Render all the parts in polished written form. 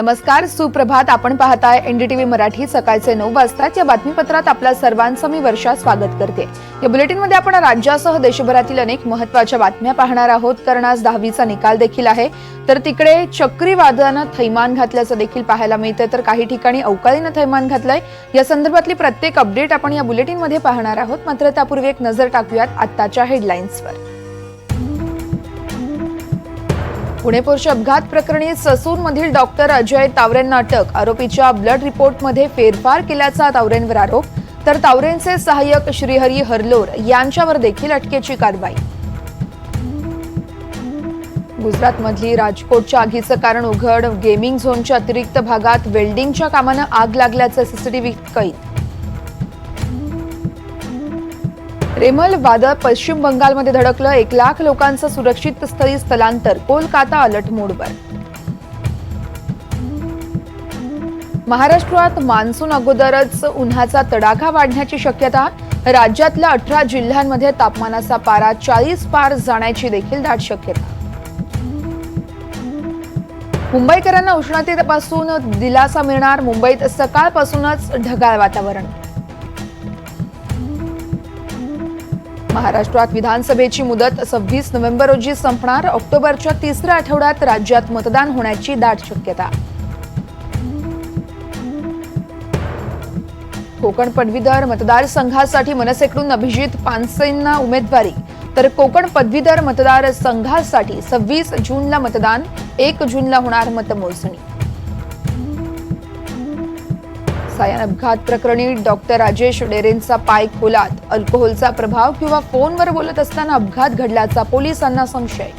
नमस्कार, सुप्रभात. आपण पाहताय एनडीटीव्ही मराठी. सकाळचे 9 वाजताच या बातमीपत्रात आपल्या सर्वांचं मी वर्षा स्वागत करते. या बुलेटिनमध्ये आपण राज्यासह देशभरातील अनेक महत्त्वाच्या बातम्या पाहणार आहोत. कारण आज 10वीचा निकाल देखील आहे. तर तिकडे चक्रीवादळानं थैमान घातल्याचं देखील पाहायला मिळतंय, तर काही ठिकाणी अवकाळीनं थैमान घातलंय. या संदर्भातली प्रत्येक अपडेट आपण या बुलेटिनमध्ये पाहणार आहोत. मात्र त्यापूर्वी एक नजर टाकूयात आत्ताच्या हेडलाईन्सवर. पुणे पोर्शे अपघात प्रकरणी ससूनमधील डॉक्टर अजय तावरेंना अटक. आरोपीच्या ब्लड रिपोर्टमध्ये फेरफार केल्याचा तावरेंवर आरोप. तर तावरेंचे सहाय्यक श्रीहरी हरलोर यांच्यावर देखील अटकेची कारवाई. गुजरातमधली राजकोटच्या आगीचं कारण उघड. गेमिंग झोनच्या अतिरिक्त भागात वेल्डिंगच्या कामानं आग लागल्याचं सीसीटीव्ही कैद. रेमल वादळ पश्चिम बंगालमध्ये धडकलं. 1 लाख लोकांचं सुरक्षित स्थळी स्थलांतर. कोलकाता अलर्ट मोडवर. महाराष्ट्रात मान्सून अगोदरच उन्हाचा तडाखा वाढण्याची शक्यता. राज्यातल्या 18 जिल्ह्यांमध्ये तापमानाचा पारा 40 पार जाण्याची देखील दाट शक्यता. मुंबईकरांना उष्णतेपासून दिलासा मिळणार. मुंबईत सकाळपासूनच ढगाळ वातावरण. महाराष्ट्रात विधानसभेची मुदत 26 नोव्हेंबर रोजी संपणार. ऑक्टोबरच्या तिसऱ्या आठवड्यात राज्यात मतदान होण्याची दाट शक्यता. कोकण पदवीधर मतदारसंघासाठी मनसेकडून अभिजित पानसेंना उमेदवारी. तर कोकण पदवीधर मतदारसंघासाठी 26 जूनला मतदान. 1 जूनला होणार मतमोजणी. सायन अपघात प्रकरणी डॉक्टर राजेश डेरेंचा पाय खोलात. अल्कोहोलचा प्रभाव किंवा फोनवर बोलत असताना अपघात घडल्याचा पोलिसांना संशय.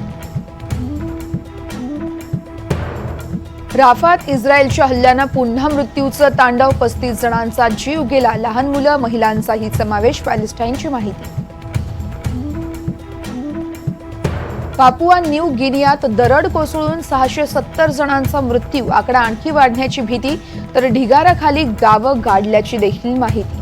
राफात इस्रायलच्या हल्ल्यानं पुन्हा मृत्यूचं तांडव. 35 जणांचा जीव गेला. लहान मुलं, महिलांचाही समावेश. पॅलेस्टाईनची माहिती. पापुआ न्यू गिनियात दरड कोसळून 670 जणांचा मृत्यू. आकडा आणखी वाढण्याची भीती. तर ढिगाराखाली गावं गाडल्याची देखील माहिती.